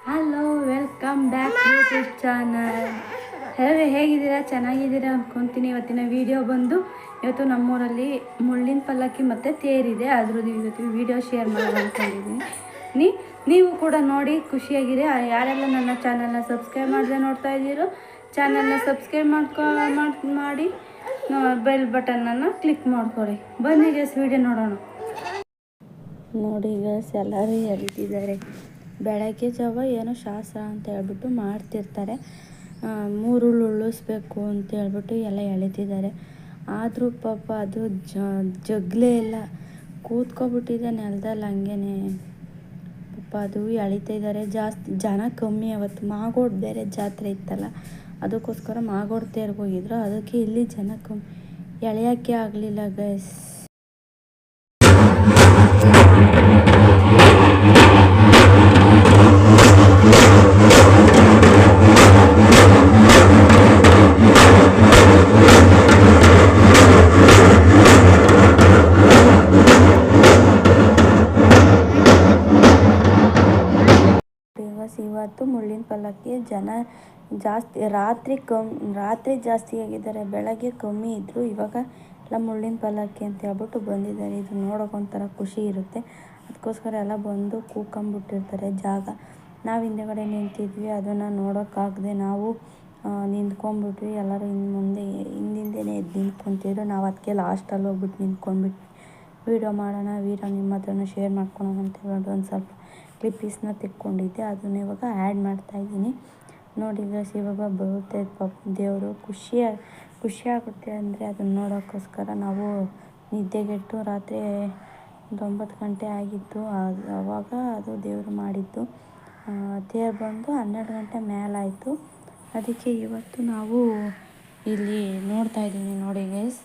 Hello, welcome back YouTube channel. ಎಲ್ಲರೂ ಹೇಗಿದ್ದೀರಾ? ಚೆನ್ನಾಗಿದ್ದೀರಾ ಅಂದ್ಕೊತೀನಿ. ಇವತ್ತಿನ ವಿಡಿಯೋ ಬಂದು ಇವತ್ತು ನಮ್ಮೂರಲ್ಲಿ ಮುಳ್ಳಿನ ಪಲ್ಲಕ್ಕಿ ಮತ್ತು ತೇರಿದೆ. ಅದ್ರದ್ದು ಇವತ್ತು ವಿಡಿಯೋ ಶೇರ್ ಮಾಡೋಣ ಅಂದ್ಕೊಂಡಿದ್ದೀನಿ. ನೀವು ಕೂಡ ನೋಡಿ ಖುಷಿಯಾಗಿರಿ. ಯಾರೆಲ್ಲ ನನ್ನ ಚಾನಲ್ನ ಸಬ್ಸ್ಕ್ರೈಬ್ ಮಾಡದೆ ನೋಡ್ತಾ ಇದ್ದೀರೋ ಚಾನಲ್ನ ಸಬ್ಸ್ಕ್ರೈಬ್ ಮಾಡಿ ಬೆಲ್ ಬಟನನ್ನು ಕ್ಲಿಕ್ ಮಾಡ್ಕೊಳ್ಳಿ. ಬನ್ನಿ ಗೈಸ್, ವಿಡಿಯೋ ನೋಡೋಣ. ನೋಡಿ ಗೈಸ್, ಎಲ್ಲರೂ ಎಳಿತಿದ್ದಾರೆ. ಬೆಳಗ್ಗೆ ಜಾವ ಏನೋ ಶಾಸ್ತ್ರ ಅಂತ ಹೇಳ್ಬಿಟ್ಟು ಮಾಡ್ತಿರ್ತಾರೆ. 3 ಉಳ್ಳಿಸ್ಬೇಕು ಅಂತ ಹೇಳ್ಬಿಟ್ಟು ಎಲ್ಲ ಎಳಿತಿದ್ದಾರೆ. ಆದರೂ ಪಾಪ ಅದು ಜಗ್ಲೇ ಇಲ್ಲ, ಕೂತ್ಕೊಬಿಟ್ಟಿದೆ ನೆಲದಲ್ಲಿ ಹಂಗೇನೆ. ಪಾಪ ಅದು ಎಳಿತಾ ಇದ್ದಾರೆ. ಜಾಸ್ತಿ ಜನ ಕಮ್ಮಿ. ಅವತ್ತು ಮಾಗೋಡು ಬೇರೆ ಜಾತ್ರೆ ಇತ್ತಲ್ಲ, ಅದಕ್ಕೋಸ್ಕರ ಮಾಗೋಡು ತೇರ್ಗೆ ಹೋಗಿದ್ರು. ಅದಕ್ಕೆ ಇಲ್ಲಿ ಜನ ಕಮ್ಮಿ, ಎಳೆಯೋಕ್ಕೆ ಆಗಲಿಲ್ಲ ಗೈಸ್. ಇವತ್ತು ಮುಳ್ಳಿನ ಪಲ್ಲಕ್ಕಿ ಜನ ಜಾಸ್ತಿ, ರಾತ್ರಿ ಜಾಸ್ತಿ ಆಗಿದ್ದಾರೆ, ಬೆಳಗ್ಗೆ ಕಮ್ಮಿ ಇದ್ದರು. ಇವಾಗ ಎಲ್ಲ ಮುಳ್ಳಿನ ಪಲ್ಲಕ್ಕಿ ಅಂತ ಹೇಳ್ಬಿಟ್ಟು ಬಂದಿದ್ದಾರೆ. ಇದು ನೋಡೋಕೊಂಥರ ಖುಷಿ ಇರುತ್ತೆ. ಅದಕ್ಕೋಸ್ಕರ ಎಲ್ಲ ಬಂದು ಕೂಕೊಂಬಿಟ್ಟಿರ್ತಾರೆ ಜಾಗ. ನಾವು ಹಿಂದೆಗಡೆ ನಿಂತಿದ್ವಿ, ಅದನ್ನು ನೋಡೋಕ್ಕಾಗದೆ ನಾವು ನಿಂತ್ಕೊಂಡ್ಬಿಟ್ವಿ. ಎಲ್ಲರೂ ಹಿಂದಿಂದನೇ ಎದ್ದು ನಿಂತ್ಕೊತಿದ್ರು. ನಾವು ಅದಕ್ಕೆ ಲಾಸ್ಟಲ್ಲಿ ಹೋಗ್ಬಿಟ್ಟು ನಿಂತ್ಕೊಂಡ್ಬಿಟ್ವಿ. ವೀಡಿಯೋ ಮಾಡೋಣ, ನಿಮ್ಮ ಹತ್ರನೂ ಶೇರ್ ಮಾಡ್ಕೊಳೋಣ ಅಂತ ಹೇಳ್ಬಿಟ್ಟು ಒಂದು ಸ್ವಲ್ಪ ಕ್ಲಿಪ್ಪೀಸ್ನ ತೆಕ್ಕೊಂಡಿದ್ದೆ. ಅದನ್ನ ಇವಾಗ ಆ್ಯಡ್ ಮಾಡ್ತಾಯಿದ್ದೀನಿ. ನೋಡಿ ಗೈಸ್, ಇವಾಗ ಬರುತ್ತೆ ಪಾಪ ದೇವರು. ಖುಷಿ ಆಗುತ್ತೆ. ಅಂದರೆ ಅದನ್ನು ನೋಡೋಕ್ಕೋಸ್ಕರ ನಾವು ನಿದ್ದೆಗೆಟ್ಟು ರಾತ್ರಿ 9 ಗಂಟೆ ಆಗಿತ್ತು. ಆವಾಗ ಅದು ದೇವರು ಮಾಡಿದ್ದು. ತೇರು ಬಂದು 12 ಗಂಟೆ ಮೇಲಾಯಿತು. ಅದಕ್ಕೆ ಇವತ್ತು ನಾವು ಇಲ್ಲಿ ನೋಡ್ತಾಯಿದ್ದೀನಿ. ನೋಡಿ ಗೈಸ್,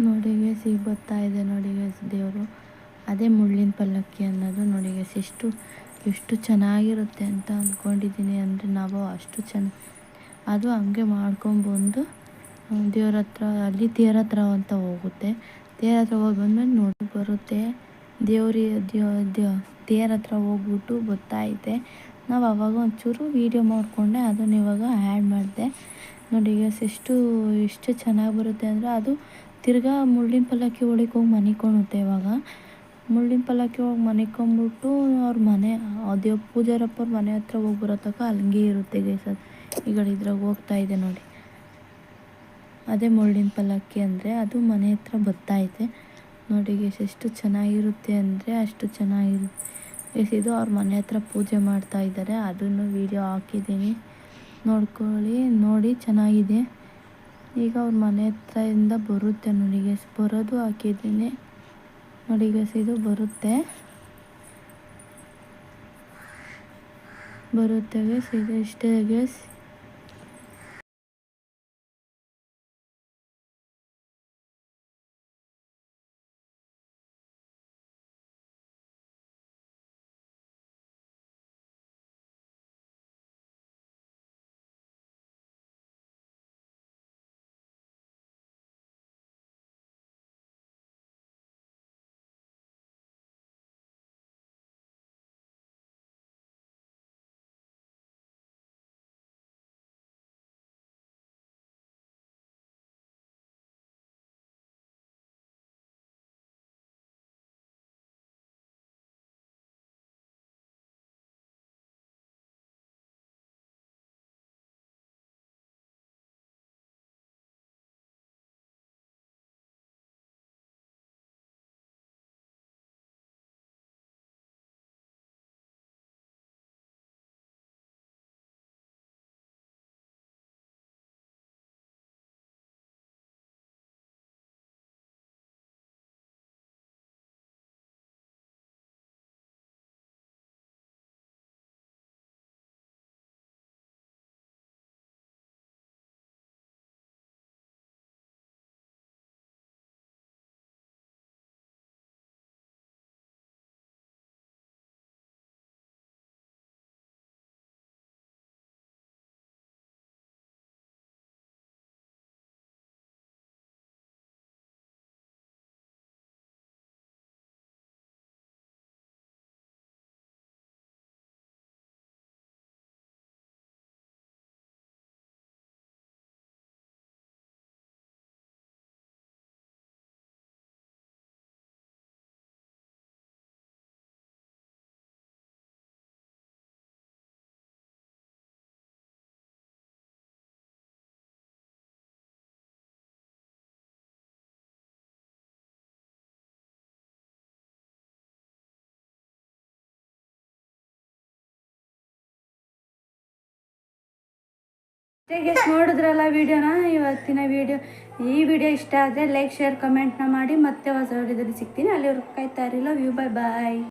ನೋಡಿ ಗೈಸ್, ಈಗ ಬರ್ತಾ ಇದೆ ನೋಡಿ ಗೈಸ್ ದೇವರು. ಅದೇ ಮುಳ್ಳಿನ ಪಲ್ಲಕ್ಕಿ ಅನ್ನೋದು. ನೋಡಿ ಗೈಸ್, ಎಷ್ಟು ಚೆನ್ನಾಗಿರುತ್ತೆ ಅಂತ ಅಂದ್ಕೊಂಡಿದ್ದೀನಿ. ಅಂದರೆ ನಾವು ಅಷ್ಟು ಅದು ಹಂಗೆ ಮಾಡ್ಕೊಂಬಂದು ದೇವ್ರ ಹತ್ರ, ಅಲ್ಲಿ ತೇರ ಹತ್ರ ಅಂತ ಹೋಗುತ್ತೆ. ತೇರ ಹತ್ರ ಹೋಗಿ ಬಂದ್ಮೇಲೆ ನೋಡಿ ಬರುತ್ತೆ. ತೇರ ಹತ್ರ ಹೋಗ್ಬಿಟ್ಟು ಗೊತ್ತಾಯಿತೆ. ನಾವು ಅವಾಗ ಒಂಚೂರು ವೀಡಿಯೋ ಮಾಡಿಕೊಂಡೆ, ಅದನ್ನು ಇವಾಗ ಆ್ಯಡ್ ಮಾಡಿದೆ. ನೋಡಿ ಗೈಸ್, ಎಷ್ಟು ಚೆನ್ನಾಗಿ ಬರುತ್ತೆ ಅಂದರೆ ಅದು ತಿರ್ಗಾ ಮುಳ್ಳಿನ ಪಲ್ಲಕ್ಕಿ ಒಳಗೆ ಹೋಗಿ ಮನಿಕೊಳ್ಳುತ್ತೆ. ಇವಾಗ ಮುಳ್ಳಿನ ಪಲ್ಲಕ್ಕಿ ಹೋಗಿ ಮನಿಕೊಂಬಿಟ್ಟು ಅವ್ರ ಮನೆ, ಪೂಜಾರಪ್ಪವ್ರ ಮನೆ ಹತ್ರ ಹೋಗಿ ಬರೋ ತನಕ ಹಂಗೆ ಇರುತ್ತೆ ಗೈಸ್. ಈಗ ಇದ್ರಾಗ ಹೋಗ್ತಾ ಇದೆ ನೋಡಿ, ಅದೇ ಮುಳ್ಳಿನ ಪಲ್ಲಕ್ಕಿ ಅಂದರೆ ಅದು ಮನೆ ಹತ್ರ ಬರ್ತಾಯಿದೆ. ನೋಡಿ ಗೈಸ್, ಎಷ್ಟು ಚೆನ್ನಾಗಿರುತ್ತೆ ಅಂದರೆ ಅಷ್ಟು ಚೆನ್ನಾಗಿರುತ್ತೆ ಗೈಸ್. ಇದು ಅವ್ರ ಮನೆ ಹತ್ರ ಪೂಜೆ ಮಾಡ್ತಾ ಇದ್ದಾರೆ. ಅದನ್ನು ವೀಡಿಯೋ ಹಾಕಿದ್ದೀನಿ, ನೋಡ್ಕೊಳ್ಳಿ. ನೋಡಿ, ಚೆನ್ನಾಗಿದೆ. ಈಗ ಅವ್ರ ಮನೆ ಹತ್ರದಿಂದ ಬರುತ್ತೆ ನೋಡಿ ಗೈಸ್, ಬರೋದು ಹಾಕಿದ್ದೀನಿ. ನೋಡಿ ಗೈಸ್, ಇದು ಬರುತ್ತೆ ಗೈಸ್. ಇದು ಇಷ್ಟೇ ಗೈಸ್. ನೋಡಿದ್ರಲ್ಲ ವಿಡಿಯೋನ, ಇವತ್ತಿನ ವಿಡಿಯೋ. ಈ ವಿಡಿಯೋ ಇಷ್ಟ ಆದರೆ ಲೈಕ್, ಶೇರ್, ಕಮೆಂಟ್ನ ಮಾಡಿ. ಮತ್ತೆ ಹೊಸ ವಿಡಿಯೋದಲ್ಲಿ ಸಿಗ್ತೀನಿ. ಅಲ್ಲಿವರೆಗೂ ಕಾಯ್ತಾ ಇರಿ. Love you. Bye bye.